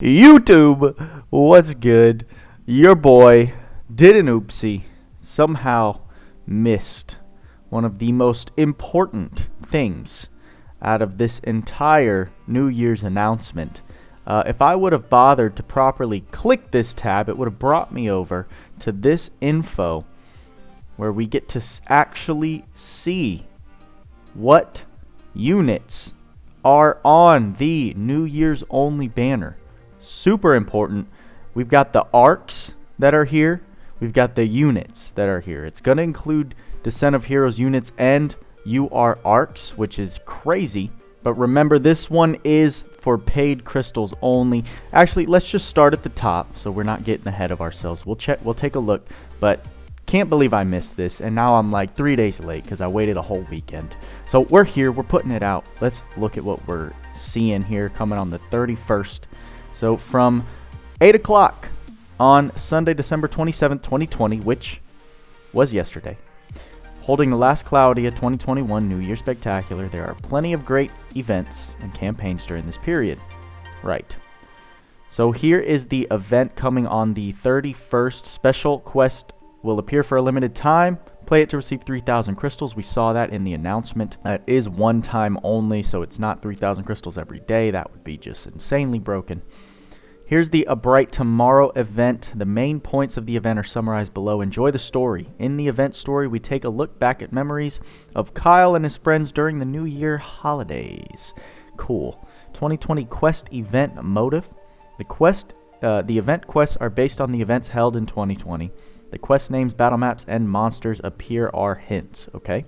YouTube, what's good? Your boy did an oopsie, somehow missed one of the most important things out of this entire New Year's announcement. If I would have bothered to properly click this tab, it would have brought me over to this info where we get to actually see what units are on the New Year's only banner. Super important. We've got the arcs that are here. We've got the units that are here. It's going to include Descent of Heroes units and UR arcs, which is crazy. But remember, this one is for paid crystals only. Actually, let's just start at the top so we're not getting ahead of ourselves. We'll take a look, but can't believe I missed this, and now I'm like 3 days late because I waited a whole weekend. So we're here, we're putting it out. Let's look at what we're seeing here coming on the 31st. So from 8 o'clock on Sunday, December 27th, 2020, which was yesterday, holding the last Cloudia 2021 New Year Spectacular, there are plenty of great events and campaigns during this period. Right. So here is the event coming on the 31st. Special quest will appear for a limited time. Play it to receive 3,000 crystals. We saw that in the announcement. That is one time only, so it's not 3,000 crystals every day. That would be just insanely broken. Here's the A Bright Tomorrow event. The main points of the event are summarized below. Enjoy the story. In the event story, we take a look back at memories of Kyle and his friends during the New Year holidays. Cool. 2020 quest event motive. The event quests are based on the events held in 2020. The quest names, battle maps, and monsters appear are hints, okay?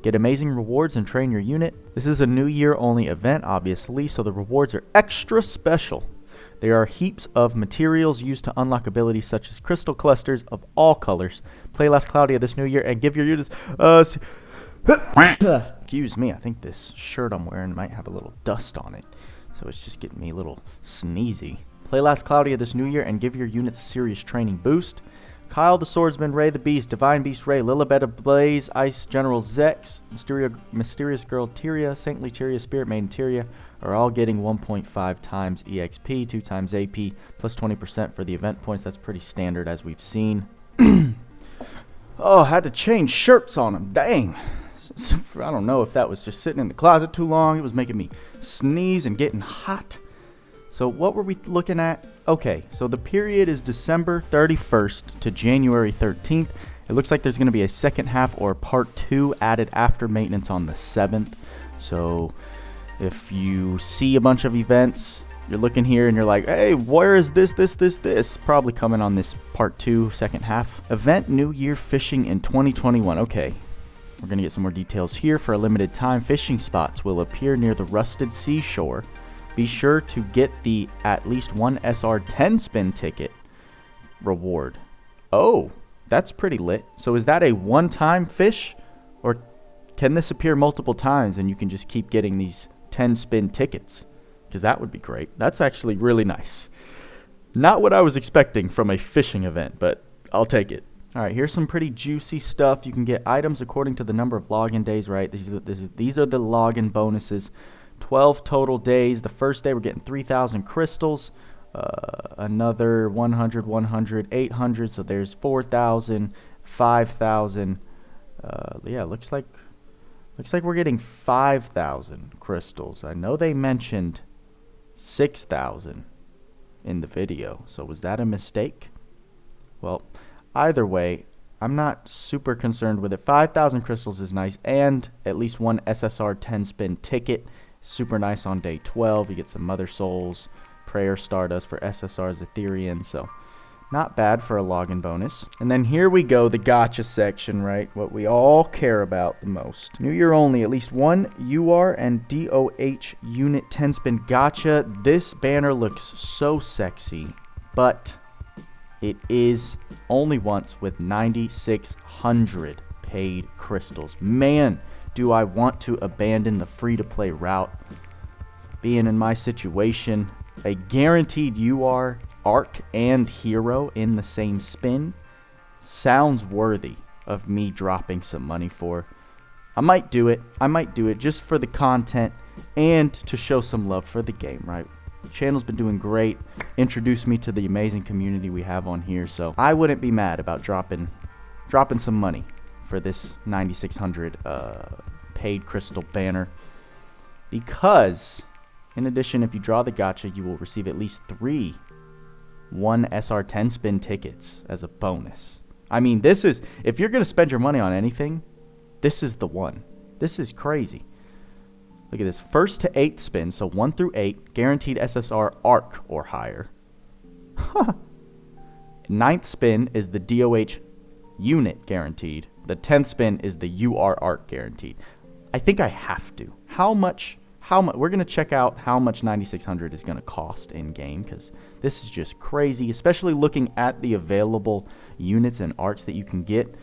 Get amazing rewards and train your unit. This is a New Year only event, obviously, so the rewards are extra special. There are heaps of materials used to unlock abilities such as crystal clusters of all colors. Play Last Cloudia this New Year and give your units... Excuse me, I think this shirt I'm wearing might have a little dust on it, so it's just getting me a little sneezy. Play Last Cloudia this New Year and give your units a serious training boost. Kyle the Swordsman, Ray the Beast, Divine Beast Ray, Lilibet of Blaze, Ice General Zex, Mysterious Girl Tyria, Saintly Tyria, Spirit Maiden Tyria are all getting 1.5 times EXP, 2 times AP, plus 20% for the event points. That's pretty standard as we've seen. Oh, I had to change shirts on them. Dang. I don't know if that was just sitting in the closet too long. It was making me sneeze and getting hot. So what were we looking at? Okay, so the period is December 31st to January 13th. It looks like there's going to be a second half or part 2 added after maintenance on the 7th. So if you see a bunch of events, you're looking here and you're like, hey, where is this? Probably coming on this part 2, second half. Event New Year Fishing in 2021. Okay, we're going to get some more details here. For a limited time, fishing spots will appear near the rusted seashore. Be sure to get the at least one SR 10 spin ticket reward. Oh, that's pretty lit. So is that a one-time fish? Or can this appear multiple times and you can just keep getting these 10 spin tickets? Because that would be great. That's actually really nice. Not what I was expecting from a fishing event, but I'll take it. All right, here's some pretty juicy stuff. You can get items according to the number of login days, right? These are the login bonuses. 12 total days. The first day we're getting 3,000 crystals, another 100, 100, 800, so there's 4,000, 5,000. Yeah, looks like we're getting 5,000 crystals. I know they mentioned 6,000 in the video, so was that a mistake? Well, either way, I'm not super concerned with it. 5,000 crystals is nice, and at least one SSR 10 spin ticket. Super nice on day 12. You get some Mother Souls, Prayer Stardust for SSR's Etherean, so not bad for a login bonus. And then here we go, the gotcha section, right? What we all care about the most. New Year only, at least one UR and DOH unit 10 spin gotcha. This banner looks so sexy, but it is only once with 9,600 paid crystals. Man, do I want to abandon the free-to-play route. Being in my situation, a guaranteed UR, Arc, and Hero in the same spin sounds worthy of me dropping some money for. I might do it just for the content and to show some love for the game, right? Channel's been doing great. Introduced me to the amazing community we have on here. So I wouldn't be mad about dropping some money for this 9600 paid crystal banner, because in addition, if you draw the gacha, you will receive at least 3 1SR10 spin tickets as a bonus. I mean, this is, if you're going to spend your money on anything, this is the one. This is crazy. Look at this. 1st to 8th spin, so 1 through 8, guaranteed SSR ARC or higher. 9th spin is the DOH unit guaranteed. The 10th spin is the UR ARC guaranteed. I think I have to. How much? We're going to check out how much 9600 is going to cost in game, because this is just crazy, especially looking at the available units and arcs that you can get.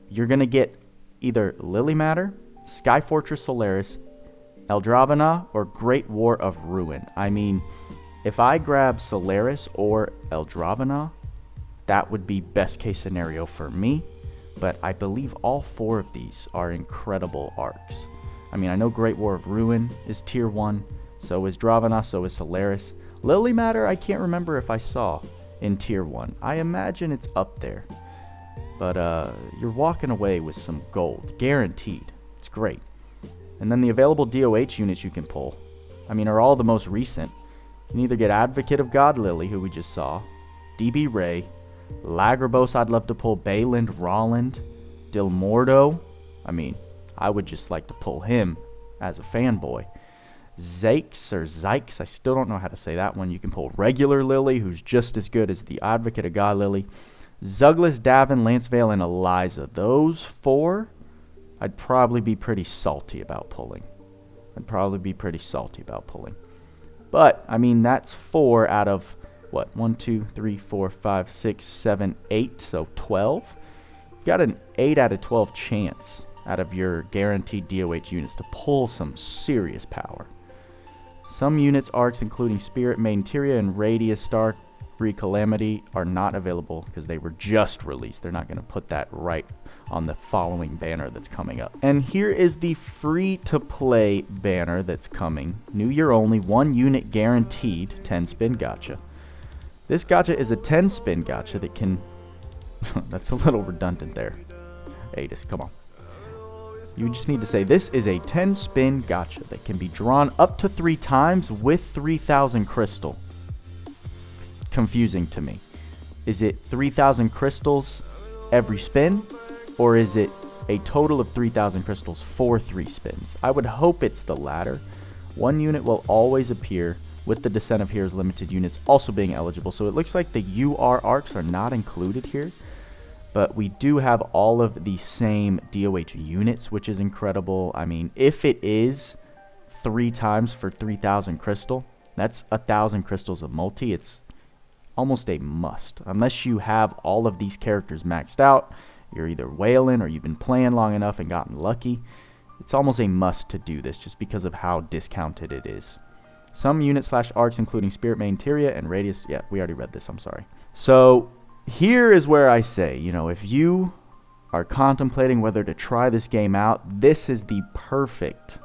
You're going to get either Lily Matter, Sky Fortress Solaris, Eldravana, or Great War of Ruin. I mean, if I grab Solaris or Eldravana, that would be best case scenario for me, but I believe all 4 of these are incredible arcs. I mean, I know Great War of Ruin is tier 1, so is Dravana, so is Solaris. Lily Matter, I can't remember if I saw in tier 1. I imagine it's up there. But you're walking away with some gold, guaranteed. It's great. And then the available DOH units you can pull, I mean, are all the most recent. You can either get Advocate of God Lily, who we just saw, DB Ray, Lagrabos, I'd love to pull Bayland Rolland, Dilmordo. I mean, I would just like to pull him as a fanboy. Zykes, I still don't know how to say that one. You can pull regular Lily, who's just as good as the Advocate of God Lily. Zuglis, Davin, Lancevale, and Eliza. Those 4, I'd probably be pretty salty about pulling. But, I mean, that's 4 out of, what, 1, 2, 3, 4, 5, 6, 7, 8, so 12. You got an 8 out of 12 chance out of your guaranteed DOH units to pull some serious power. Some units, arcs including Spirit, Main Tyria, and Radius Star Calamity are not available because they were just released. They're not going to put that right on the following banner that's coming up. And here is the free-to-play banner that's coming. New year only, 1 unit guaranteed, 10 spin gacha. This gacha is a 10 spin gacha that can... that's a little redundant there. Adis, come on. You just need to say this is a 10 spin gacha that can be drawn up to 3 times with 3,000 crystal. Confusing to me. Is it 3,000 crystals every spin, or is it a total of 3,000 crystals for 3 spins? I would hope it's the latter. 1 unit will always appear with the Descent of Heroes limited units also being eligible. So it looks like the UR arcs are not included here. But we do have all of the same DOH units, which is incredible. I mean, if it is 3 times for 3,000 crystal, that's 1,000 crystals of multi. It's almost a must. Unless you have all of these characters maxed out, you're either whaling or you've been playing long enough and gotten lucky. It's almost a must to do this just because of how discounted it is. Some units / arcs including Spirit, Main Tyria, and Radius. Yeah, we already read this. I'm sorry. So... here is where I say, you know, if you are contemplating whether to try this game out, this is the perfect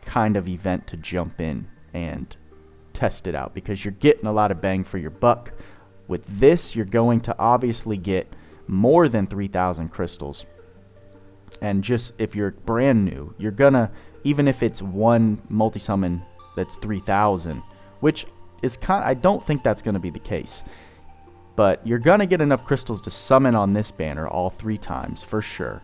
kind of event to jump in and test it out, because you're getting a lot of bang for your buck. With this, you're going to obviously get more than 3,000 crystals. And just if you're brand new, you're gonna, even if it's 1 multi-summon that's 3,000, which is I don't think that's going to be the case. But you're going to get enough crystals to summon on this banner all 3 times, for sure.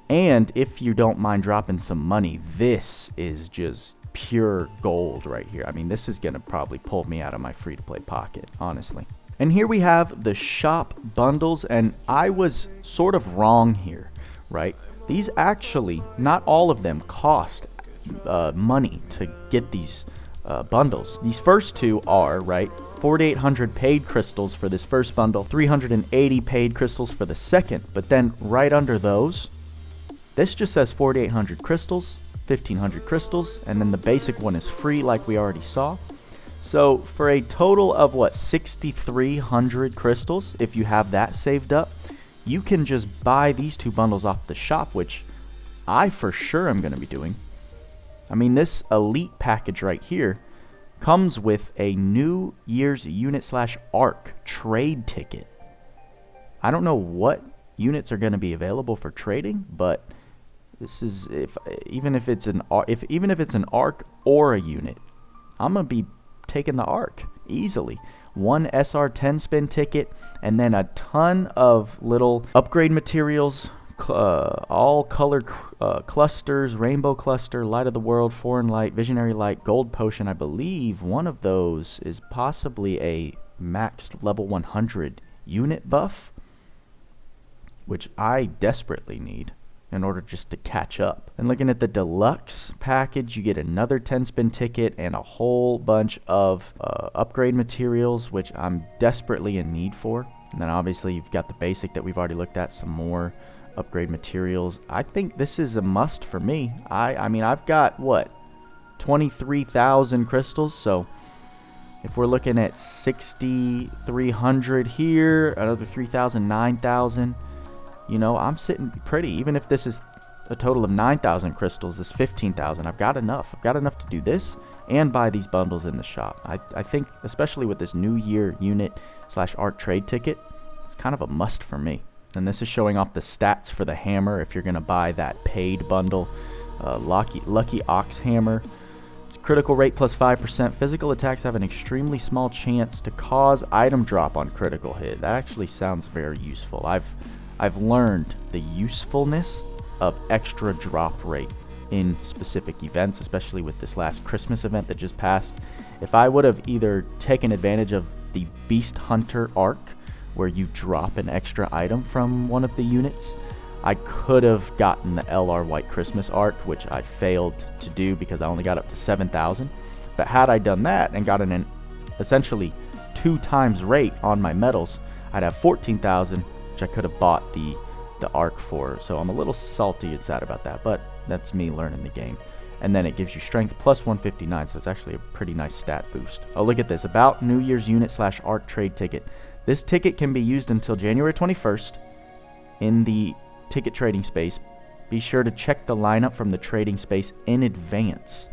And if you don't mind dropping some money, this is just pure gold right here. I mean, this is going to probably pull me out of my free-to-play pocket, honestly. And here we have the shop bundles, and I was sort of wrong here, right? These actually, not all of them cost money to get these bundles. These first 2 are, right, 4,800 paid crystals for this first bundle, 380 paid crystals for the second, but then right under those, this just says 4,800 crystals, 1,500 crystals, and then the basic one is free like we already saw. So for a total of, what, 6,300 crystals, if you have that saved up, you can just buy these 2 bundles off the shop, which I for sure am going to be doing. I mean, this elite package right here comes with a New Year's unit / ARC trade ticket. I don't know what units are going to be available for trading, but this is even if it's an ARC or a unit, I'm going to be taking the ARC easily. One SR 10 spin ticket, and then a ton of little upgrade materials, all colored clusters, rainbow cluster, light of the world, foreign light, visionary light, gold potion. I believe one of those is possibly a maxed level 100 unit buff, which I desperately need in order just to catch up. And looking at the deluxe package, you get another 10 spin ticket and a whole bunch of upgrade materials, which I'm desperately in need for. And then obviously you've got the basic that we've already looked at, some more upgrade materials. I think this is a must for me. I mean, I've got what, 23,000 crystals, so if we're looking at 6,300 here, another 3,000, 9,000, you know, I'm sitting pretty. Even if this is a total of 9,000 crystals, this 15,000, I've got enough. I've got enough to do this and buy these bundles in the shop. I think, especially with this New Year unit / ARC trade ticket, it's kind of a must for me. And this is showing off the stats for the hammer if you're going to buy that paid bundle. Lucky Ox Hammer. It's critical rate plus 5%. Physical attacks have an extremely small chance to cause item drop on critical hit. That actually sounds very useful. I've learned the usefulness of extra drop rate in specific events, especially with this last Christmas event that just passed. If I would have either taken advantage of the Beast Hunter arc, where you drop an extra item from one of the units, I could have gotten the LR White Christmas arc, which I failed to do because I only got up to 7,000. But had I done that and gotten an essentially 2 times rate on my medals, I'd have 14,000, which I could have bought the arc for. So I'm a little salty and sad about that, but that's me learning the game. And then it gives you strength plus 159, so it's actually a pretty nice stat boost. Oh, look at this. About New Year's unit / ARC trade ticket. This ticket can be used until January 21st in the ticket trading space. Be sure to check the lineup from the trading space in advance.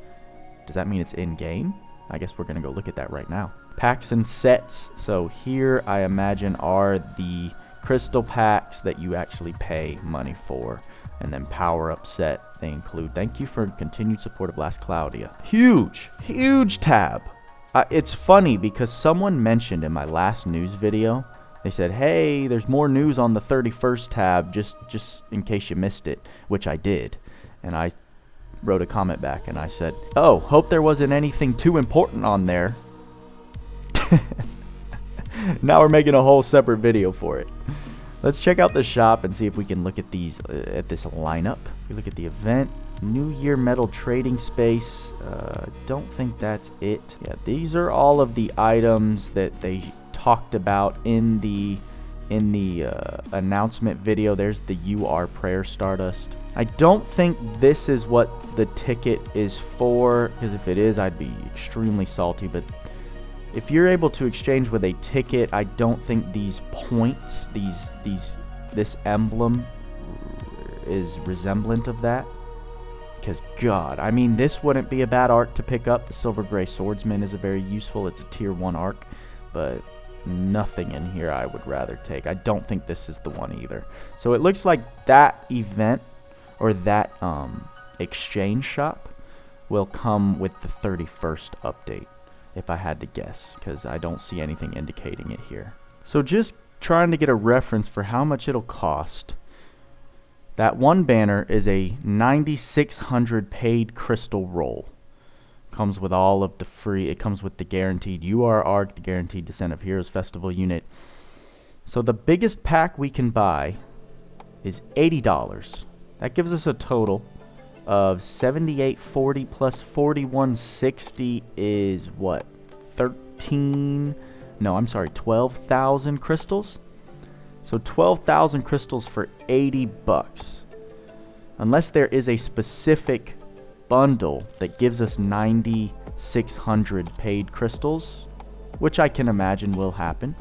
Does that mean it's in game? I guess we're going to go look at that right now. Packs and sets. So here I imagine are the crystal packs that you actually pay money for. And then power up set they include. Thank you for continued support of Last Cloudia. Huge tab. It's funny because someone mentioned in my last news video, they said, hey, there's more news on the 31st tab just in case you missed it, which I did. And I wrote a comment back and I said, oh, hope there wasn't anything too important on there. Now we're making a whole separate video for it. Let's check out the shop and see if we can look at these at this lineup. If we look at the event, New Year metal trading space, don't think that's it. Yeah, these are all of the items that they talked about in the announcement video. There's the UR prayer stardust. I don't think this is what the ticket is for, because if it is, I'd be extremely salty. But if you're able to exchange with a ticket, I don't think these points, this emblem is resemblant of that. Because God, I mean, this wouldn't be a bad arc to pick up. The Silver Gray Swordsman is a very useful, it's a tier 1 arc, but nothing in here I would rather take. I don't think this is the one either. So it looks like that event or that exchange shop will come with the 31st update, if I had to guess, because I don't see anything indicating it here. So just trying to get a reference for how much it'll cost. That one banner is a 9,600 paid crystal roll. Comes with all of the free, it comes with the guaranteed UR arc, the guaranteed Descent of Heroes Festival unit. So the biggest pack we can buy is $80. That gives us a total of $78.40 plus $41.60 is what? 12,000 crystals. So 12,000 crystals for $80. Unless there is a specific bundle that gives us 9,600 paid crystals, which I can imagine will happen.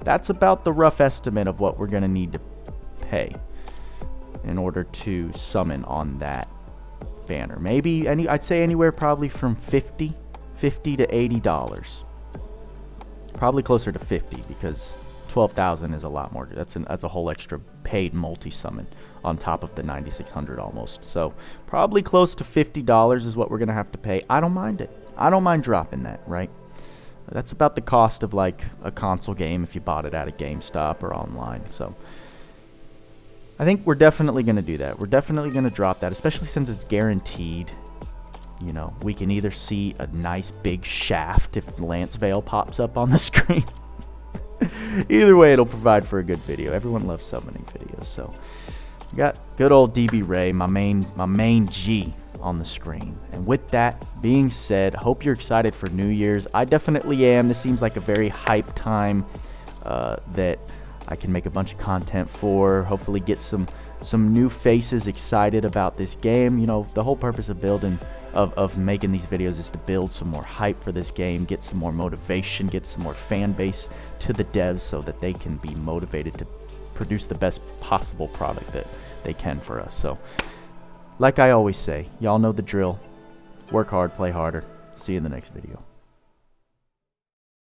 That's about the rough estimate of what we're going to need to pay in order to summon on that banner. Maybe I'd say anywhere probably from $50 $50 to $80. Probably closer to 50 because 12,000 is a lot more. That's a whole extra paid multi-summon on top of the 9,600 almost. So probably close to $50 is what we're gonna have to pay. I don't mind it. I don't mind dropping that, right? That's about the cost of like a console game if you bought it at a GameStop or online. So I think we're definitely gonna do that. We're definitely gonna drop that, especially since it's guaranteed. You know, we can either see a nice big shaft if Lance Vale pops up on the screen. Either way, it'll provide for a good video. Everyone loves summoning videos. So we got good old DB Ray, my main G, on the screen. And with that being said, hope you're excited for New Year's. I definitely am. This seems like a very hype time that I can make a bunch of content for. Hopefully get some new faces excited about this game. You know, the whole purpose of building of making these videos is to build some more hype for this game, get some more motivation, get some more fan base to the devs so that they can be motivated to produce the best possible product that they can for us. So like I always say, y'all know the drill. Work hard, play harder. See you in the next video.